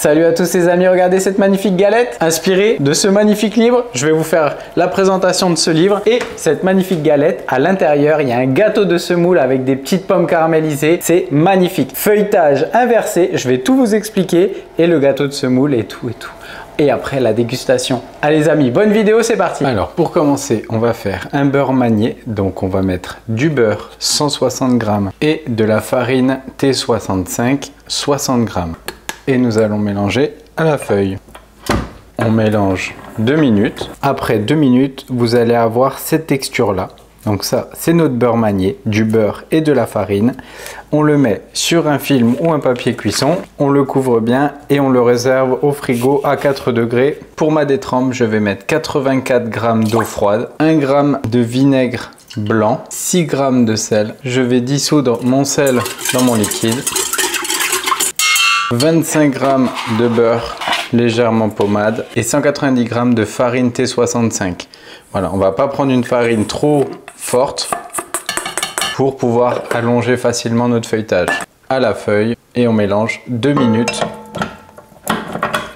Salut à tous les amis, regardez cette magnifique galette inspirée de ce magnifique livre. Je vais vous faire la présentation de ce livre et cette magnifique galette. À l'intérieur, il y a un gâteau de semoule avec des petites pommes caramélisées. C'est magnifique. Feuilletage inversé, je vais tout vous expliquer et le gâteau de semoule et tout. Et après la dégustation. Allez les amis, bonne vidéo, c'est parti. Alors pour commencer, on va faire un beurre manié. Donc on va mettre du beurre 160 g et de la farine T65 60 g. Et nous allons mélanger à la feuille. On mélange 2 minutes. Après 2 minutes, vous allez avoir cette texture là. Donc ça, c'est notre beurre manié, du beurre et de la farine. On le met sur un film ou un papier cuisson, on le couvre bien et on le réserve au frigo à 4 degrés. Pour ma détrempe, je vais mettre 84 g d'eau froide, 1 g de vinaigre blanc, 6 g de sel. Je vais dissoudre mon sel dans mon liquide. 25 g de beurre légèrement pommade et 190 g de farine T65. Voilà, on va pas prendre une farine trop forte pour pouvoir allonger facilement notre feuilletage. À la feuille et on mélange 2 minutes.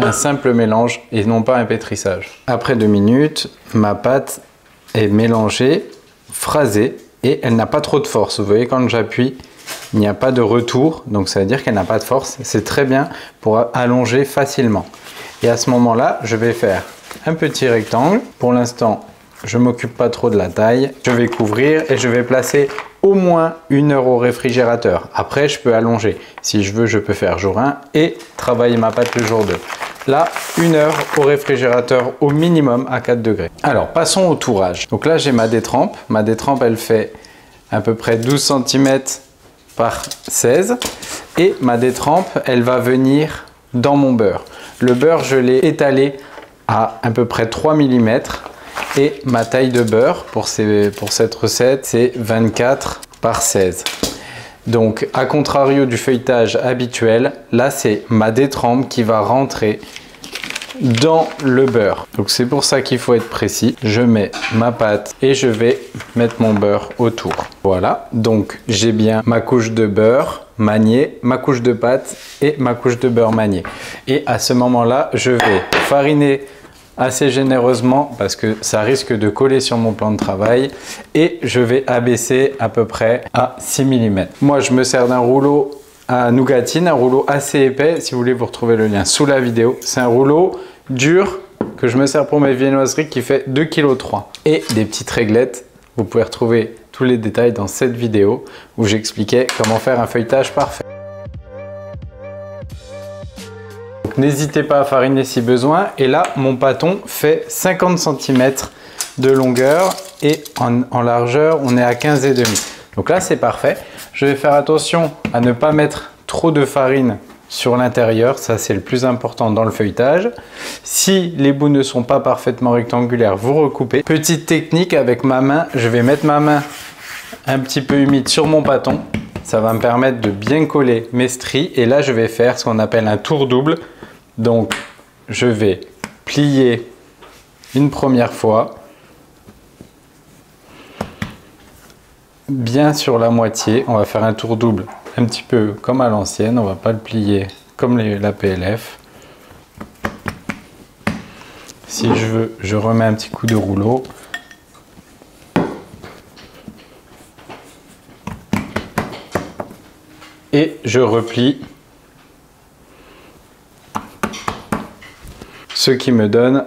Un simple mélange et non pas un pétrissage. Après 2 minutes, ma pâte est mélangée, phrasée et elle n'a pas trop de force. Vous voyez, quand j'appuie, il n'y a pas de retour, donc ça veut dire qu'elle n'a pas de force. C'est très bien pour allonger facilement. Et à ce moment-là, je vais faire un petit rectangle. Pour l'instant, je ne m'occupe pas trop de la taille. Je vais couvrir et je vais placer au moins 1 heure au réfrigérateur. Après, je peux allonger. Si je veux, je peux faire jour 1 et travailler ma pâte le jour 2. Là, 1 heure au réfrigérateur au minimum à 4 degrés. Alors, passons au tourage. Donc là, j'ai ma détrempe. Ma détrempe, elle fait à peu près 12 cm par 16. Et ma détrempe, elle va venir dans mon beurre. Le beurre, je l'ai étalé à peu près 3 mm. Et ma taille de beurre pour cette recette, c'est 24 par 16. Donc, à contrario du feuilletage habituel, là, c'est ma détrempe qui va rentrer dans le beurre. Donc, c'est pour ça qu'il faut être précis. Je mets ma pâte et je vais mettre mon beurre autour. Voilà, donc j'ai bien ma couche de beurre maniée, ma couche de pâte et ma couche de beurre maniée. Et à ce moment-là, je vais fariner assez généreusement parce que ça risque de coller sur mon plan de travail et je vais abaisser à peu près à 6 mm. Moi, je me sers d'un rouleau à nougatine, un rouleau assez épais. Si vous voulez, vous retrouvez le lien sous la vidéo. C'est un rouleau dur que je me sers pour mes viennoiseries qui fait 2,3 kg. Et des petites réglettes. Vous pouvez retrouver tous les détails dans cette vidéo où j'expliquais comment faire un feuilletage parfait. N'hésitez pas à fariner si besoin. Et là, mon pâton fait 50 cm de longueur et en largeur, on est à 15,5. Donc là, c'est parfait. Je vais faire attention à ne pas mettre trop de farine sur l'intérieur. Ça, c'est le plus important dans le feuilletage. Si les bouts ne sont pas parfaitement rectangulaires, vous recoupez. Petite technique avec ma main. Je vais mettre ma main un petit peu humide sur mon pâton. Ça va me permettre de bien coller mes stries. Et là, je vais faire ce qu'on appelle un tour double. Donc, je vais plier une première fois, bien sur la moitié. On va faire un tour double, un petit peu comme à l'ancienne. On ne va pas le plier comme la PLF. Si je veux, je remets un petit coup de rouleau. Et je replie. Ce qui me donne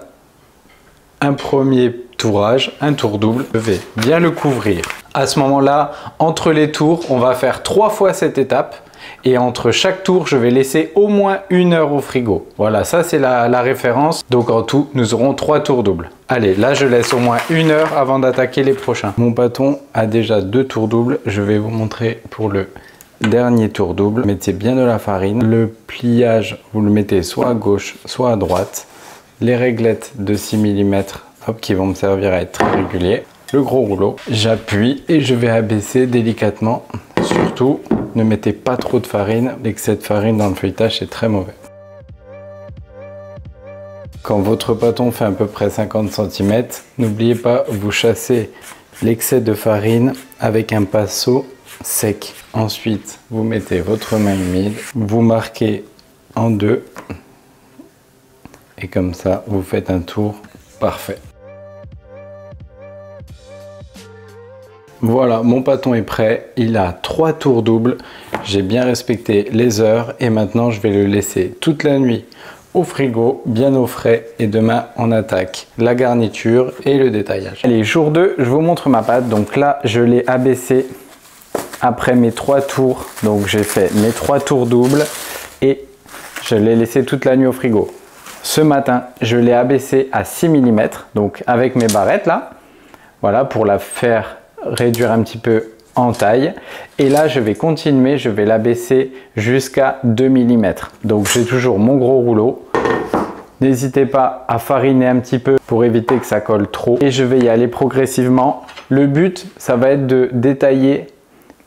un premier tourage, un tour double. Je vais bien le couvrir. À ce moment-là, entre les tours, on va faire 3 fois cette étape. Et entre chaque tour, je vais laisser au moins 1 heure au frigo. Voilà, ça c'est la référence. Donc en tout, nous aurons 3 tours doubles. Allez, là je laisse au moins 1 heure avant d'attaquer les prochains. Mon pâton a déjà 2 tours doubles. Je vais vous montrer pour le dernier tour double. Mettez bien de la farine. Le pliage, vous le mettez soit à gauche, soit à droite. Les réglettes de 6 mm qui vont me servir à être très régulier. Le gros rouleau, j'appuie et je vais abaisser délicatement. Surtout, ne mettez pas trop de farine. L'excès de farine dans le feuilletage, c'est très mauvais. Quand votre pâton fait à peu près 50 cm, n'oubliez pas, vous chassez l'excès de farine avec un pinceau sec. Ensuite, vous mettez votre main humide, vous marquez en deux Et comme ça, vous faites un tour parfait. Voilà, mon pâton est prêt. Il a 3 tours doubles. J'ai bien respecté les heures et maintenant je vais le laisser toute la nuit au frigo, bien au frais, et demain on attaque la garniture et le détaillage. Allez, jour 2, je vous montre ma pâte. Donc là, je l'ai abaissée après mes 3 tours. Donc j'ai fait mes 3 tours doubles et je l'ai laissé toute la nuit au frigo. Ce matin, je l'ai abaissé à 6 mm, donc avec mes barrettes là, voilà, pour la faire réduire un petit peu en taille. Et là, je vais continuer, je vais l'abaisser jusqu'à 2 mm. Donc j'ai toujours mon gros rouleau. N'hésitez pas à fariner un petit peu pour éviter que ça colle trop. Et je vais y aller progressivement. Le but, ça va être de détailler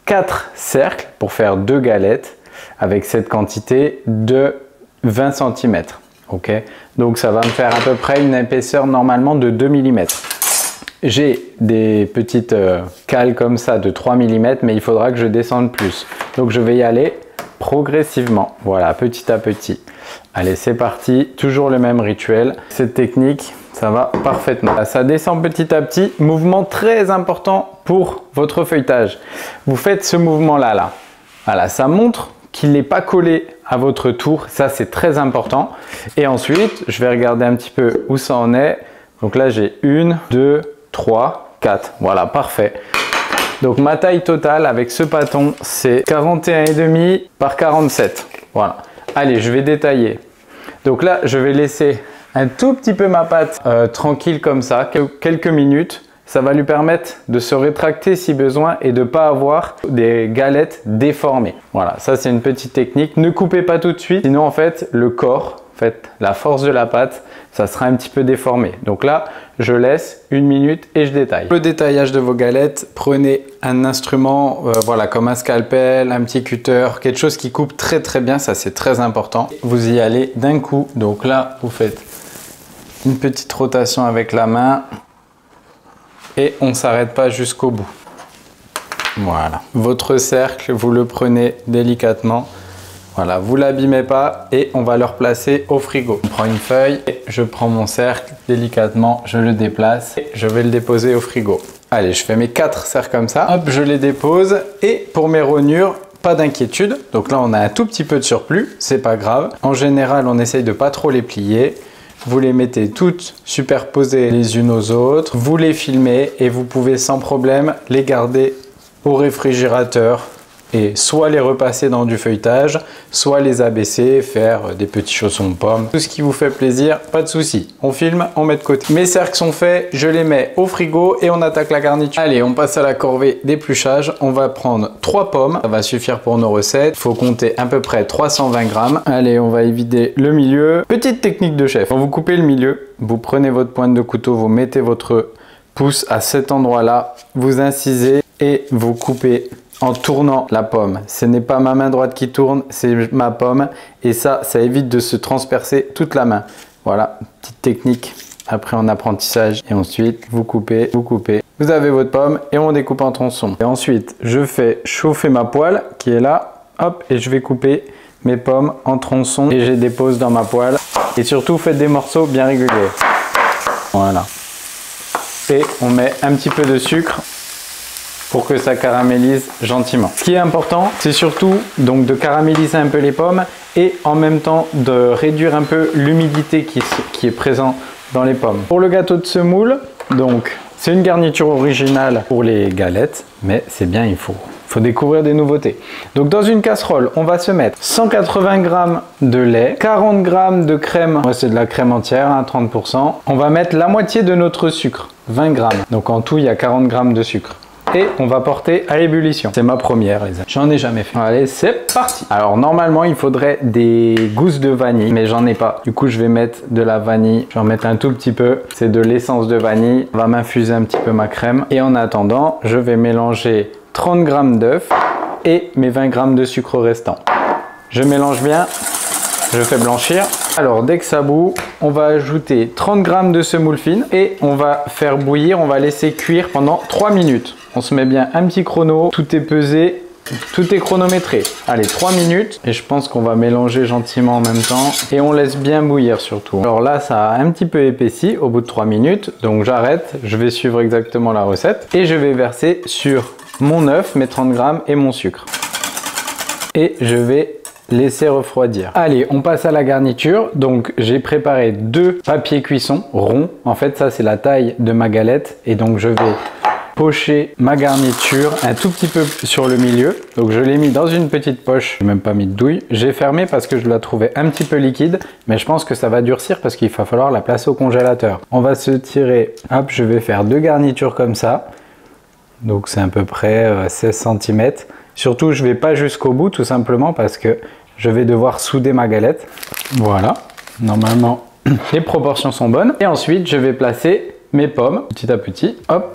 4 cercles pour faire 2 galettes avec cette quantité de 20 cm. Ok, donc ça va me faire à peu près une épaisseur normalement de 2 mm. J'ai des petites cales comme ça de 3 mm, mais il faudra que je descende plus. Donc je vais y aller progressivement, voilà, petit à petit. Allez, c'est parti, toujours le même rituel. Cette technique, ça va parfaitement. Ça descend petit à petit, mouvement très important pour votre feuilletage. Vous faites ce mouvement-là, là. Voilà, ça montre qu'il n'est pas collé à votre tour, ça c'est très important. Et ensuite, je vais regarder un petit peu où ça en est. Donc là, j'ai 1, 2, 3, 4. Voilà, parfait. Donc ma taille totale avec ce pâton, c'est 41,5 par 47. Voilà. Allez, je vais détailler. Donc là, je vais laisser un tout petit peu ma pâte tranquille comme ça, quelques minutes. Ça va lui permettre de se rétracter si besoin et de ne pas avoir des galettes déformées. Voilà, ça c'est une petite technique. Ne coupez pas tout de suite, sinon en fait le corps, la force de la pâte, ça sera un petit peu déformé. Donc là, je laisse 1 minute et je détaille. Pour le détaillage de vos galettes, prenez un instrument, voilà, comme un scalpel, un petit cutter, quelque chose qui coupe très très bien, ça c'est très important. Vous y allez d'un coup. Donc là, vous faites une petite rotation avec la main. Et on ne s'arrête pas jusqu'au bout. Voilà. Votre cercle, vous le prenez délicatement. Voilà, vous ne l'abîmez pas et on va le replacer au frigo. On prend une feuille et je prends mon cercle délicatement, je le déplace et je vais le déposer au frigo. Allez, je fais mes 4 cercles comme ça. Hop, je les dépose et pour mes rognures, pas d'inquiétude. Donc là, on a un tout petit peu de surplus, c'est pas grave. En général, on essaye de pas trop les plier. Vous les mettez toutes superposées les unes aux autres, vous les filmez et vous pouvez sans problème les garder au réfrigérateur et soit les repasser dans du feuilletage, soit les abaisser, faire des petits chaussons de pommes. Tout ce qui vous fait plaisir, pas de souci. On filme, on met de côté. Mes cercles sont faits, je les mets au frigo et on attaque la garniture. Allez, on passe à la corvée d'épluchage. On va prendre 3 pommes, ça va suffire pour nos recettes. Il faut compter à peu près 320 grammes. Allez, on va évider le milieu. Petite technique de chef. Quand vous coupez le milieu, vous prenez votre pointe de couteau, vous mettez votre pouce à cet endroit-là, vous incisez et vous coupez en tournant la pomme. Ce n'est pas ma main droite qui tourne, c'est ma pomme. Et ça évite de se transpercer toute la main. Voilà, petite technique après en apprentissage. Et ensuite, vous coupez, vous coupez. Vous avez votre pomme et on découpe en tronçons. Et ensuite, je fais chauffer ma poêle qui est là. Hop, et je vais couper mes pommes en tronçons et je les dépose dans ma poêle. Et surtout, faites des morceaux bien réguliers. Voilà. Et on met un petit peu de sucre pour que ça caramélise gentiment. Ce qui est important, c'est surtout donc de caraméliser un peu les pommes et en même temps de réduire un peu l'humidité qui est présente dans les pommes. Pour le gâteau de semoule, donc c'est une garniture originale pour les galettes, mais c'est bien, il faut découvrir des nouveautés. Donc dans une casserole, on va se mettre 180 g de lait, 40 g de crème, moi c'est de la crème entière, hein, 30%. On va mettre la moitié de notre sucre, 20 g. Donc en tout, il y a 40 g de sucre. Et on va porter à ébullition. C'est ma première, les amis. J'en ai jamais fait. Allez, c'est parti. Alors, normalement, il faudrait des gousses de vanille, mais j'en ai pas. Du coup, je vais mettre de la vanille. Je vais en mettre un tout petit peu. C'est de l'essence de vanille. On va m'infuser un petit peu ma crème. Et en attendant, je vais mélanger 30 g d'œufs et mes 20 g de sucre restant. Je mélange bien. Je fais blanchir. Alors, dès que ça bout, on va ajouter 30 g de semoule fine et on va faire bouillir. On va laisser cuire pendant 3 minutes. On se met bien un petit chrono, tout est pesé Tout est chronométré. Allez, 3 minutes. Et je pense qu'on va mélanger gentiment en même temps. Et on laisse bien bouillir surtout. Alors là, ça a un petit peu épaissi au bout de 3 minutes. Donc j'arrête. Je vais suivre exactement la recette. Et je vais verser sur mon œuf, mes 30 grammes et mon sucre. Et je vais laisser refroidir. Allez, on passe à la garniture. Donc j'ai préparé 2 papiers cuisson ronds. En fait, ça c'est la taille de ma galette. Et donc je vais pocher ma garniture un tout petit peu sur le milieu. Donc je l'ai mis dans une petite poche. J'ai même pas mis de douille. J'ai fermé parce que je la trouvais un petit peu liquide. Mais je pense que ça va durcir parce qu'il va falloir la placer au congélateur. On va se tirer. Hop, je vais faire 2 garnitures comme ça. Donc c'est à peu près 16 cm. Surtout, je vais pas jusqu'au bout tout simplement parce que je vais devoir souder ma galette. Voilà, normalement les proportions sont bonnes. Et ensuite, je vais placer mes pommes petit à petit. Hop,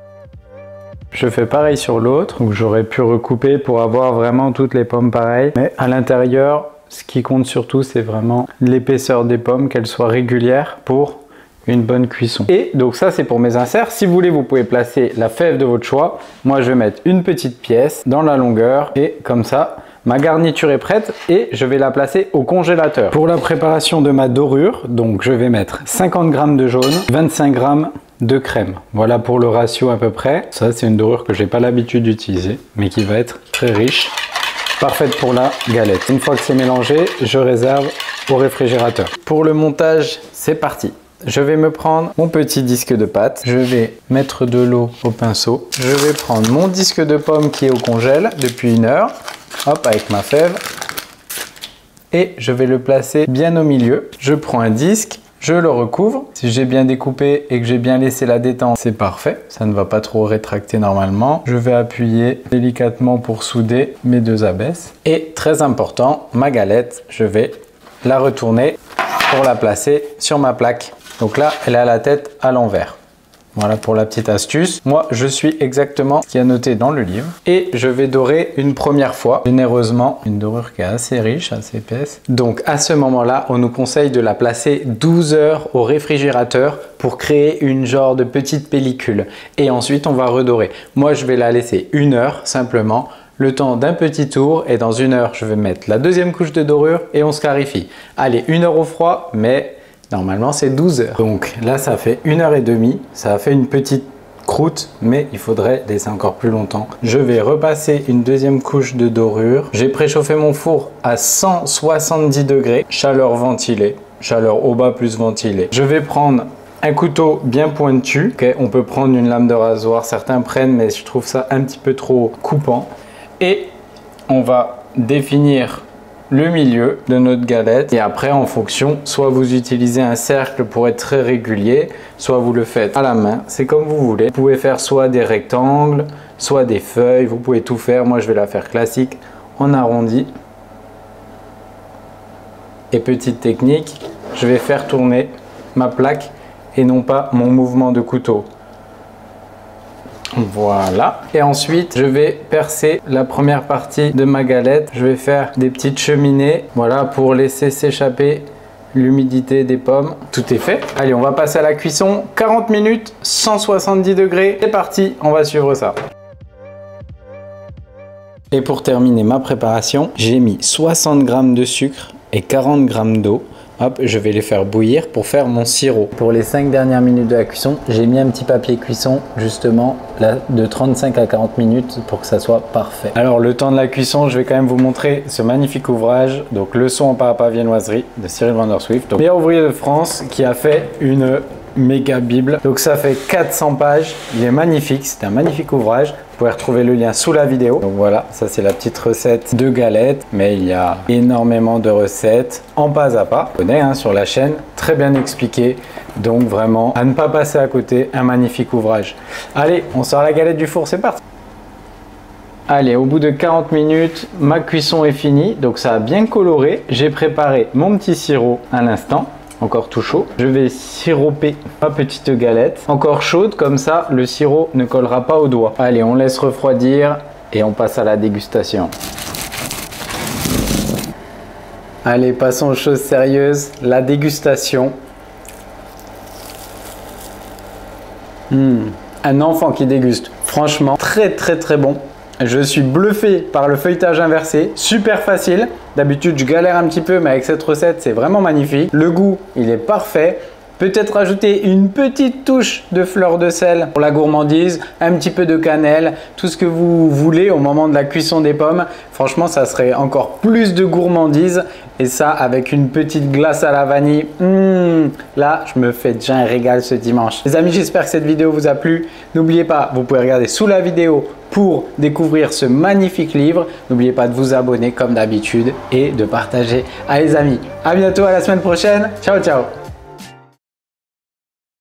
je fais pareil sur l'autre. Donc j'aurais pu recouper pour avoir vraiment toutes les pommes pareilles. Mais à l'intérieur, ce qui compte surtout, c'est vraiment l'épaisseur des pommes, qu'elles soient régulières pour une bonne cuisson. Et donc ça, c'est pour mes inserts. Si vous voulez, vous pouvez placer la fève de votre choix. Moi, je vais mettre une petite pièce dans la longueur et comme ça, ma garniture est prête et je vais la placer au congélateur. Pour la préparation de ma dorure, donc je vais mettre 50 g de jaune, 25 g de crème. Voilà pour le ratio à peu près. Ça, c'est une dorure que j'ai pas l'habitude d'utiliser, mais qui va être très riche. Parfaite pour la galette. Une fois que c'est mélangé, je réserve au réfrigérateur. Pour le montage, c'est parti. Je vais me prendre mon petit disque de pâte. Je vais mettre de l'eau au pinceau. Je vais prendre mon disque de pomme qui est au congèle depuis 1 heure. Hop, avec ma fève. Et je vais le placer bien au milieu. Je prends un disque, je le recouvre. Si j'ai bien découpé et que j'ai bien laissé la détente, c'est parfait. Ça ne va pas trop rétracter normalement. Je vais appuyer délicatement pour souder mes 2 abesses. Et très important, ma galette, je vais la retourner pour la placer sur ma plaque. Donc là, elle a la tête à l'envers. Voilà pour la petite astuce. Moi, je suis exactement ce qu'il y a noté dans le livre. Et je vais dorer une première fois, généreusement. Une dorure qui est assez riche, assez épaisse. Donc à ce moment-là, on nous conseille de la placer 12 heures au réfrigérateur pour créer une genre de petite pellicule. Et ensuite, on va redorer. Moi, je vais la laisser 1 heure simplement. Le temps d'un petit tour et dans 1 heure, je vais mettre la 2e couche de dorure et on scarifie. Allez, 1 heure au froid, mais normalement, c'est 12 heures. Donc là, ça fait 1 heure et demie. Ça a fait une petite croûte, mais il faudrait laisser encore plus longtemps. Je vais repasser une 2e couche de dorure. J'ai préchauffé mon four à 170 degrés, chaleur ventilée, chaleur au bas plus ventilée. Je vais prendre un couteau bien pointu. Okay, on peut prendre une lame de rasoir, certains prennent, mais je trouve ça un petit peu trop coupant. Et on va définir le milieu de notre galette et après en fonction, soit vous utilisez un cercle pour être très régulier, soit vous le faites à la main, c'est comme vous voulez. Vous pouvez faire soit des rectangles, soit des feuilles, vous pouvez tout faire. Moi je vais la faire classique en arrondi. Et petite technique, je vais faire tourner ma plaque et non pas mon mouvement de couteau. Voilà. Et ensuite, je vais percer la première partie de ma galette. Je vais faire des petites cheminées, voilà, pour laisser s'échapper l'humidité des pommes. Tout est fait. Allez, on va passer à la cuisson. 40 minutes, 170 degrés. C'est parti, on va suivre ça. Et pour terminer ma préparation, j'ai mis 60 g de sucre et 40 g d'eau. Hop, je vais les faire bouillir pour faire mon sirop. Pour les 5 dernières minutes de la cuisson, j'ai mis un petit papier cuisson justement là, de 35 à 40 minutes pour que ça soit parfait. Alors le temps de la cuisson, je vais quand même vous montrer ce magnifique ouvrage. Donc Leçon en parappa viennoiserie de Cyril Vanderswift, donc meilleur ouvrier de France, qui a fait une méga bible. Donc ça fait 400 pages, il est magnifique, c'est un magnifique ouvrage. Vous pouvez retrouver le lien sous la vidéo. Donc voilà, ça c'est la petite recette de galette, mais il y a énormément de recettes en pas à pas. Vous connaissez sur la chaîne, très bien expliqué. Donc vraiment, à ne pas passer à côté, un magnifique ouvrage. Allez, on sort la galette du four, c'est parti. Allez, au bout de 40 minutes, ma cuisson est finie. Donc ça a bien coloré. J'ai préparé mon petit sirop à l'instant. Encore tout chaud. Je vais siroper ma petite galette. Encore chaude, comme ça le sirop ne collera pas aux doigts. Allez, on laisse refroidir et on passe à la dégustation. Allez, passons aux choses sérieuses. La dégustation. Un enfant qui déguste. Franchement, très très très bon. Je suis bluffé par le feuilletage inversé, super facile. D'habitude, je galère un petit peu, mais avec cette recette, c'est vraiment magnifique. Le goût, il est parfait. Peut-être rajouter une petite touche de fleur de sel pour la gourmandise, un petit peu de cannelle, tout ce que vous voulez au moment de la cuisson des pommes. Franchement, ça serait encore plus de gourmandise. Et ça, avec une petite glace à la vanille, là, je me fais déjà un régal ce dimanche. Les amis, j'espère que cette vidéo vous a plu. N'oubliez pas, vous pouvez regarder sous la vidéo pour découvrir ce magnifique livre. N'oubliez pas de vous abonner comme d'habitude et de partager. Allez les amis, à bientôt, à la semaine prochaine. Ciao, ciao.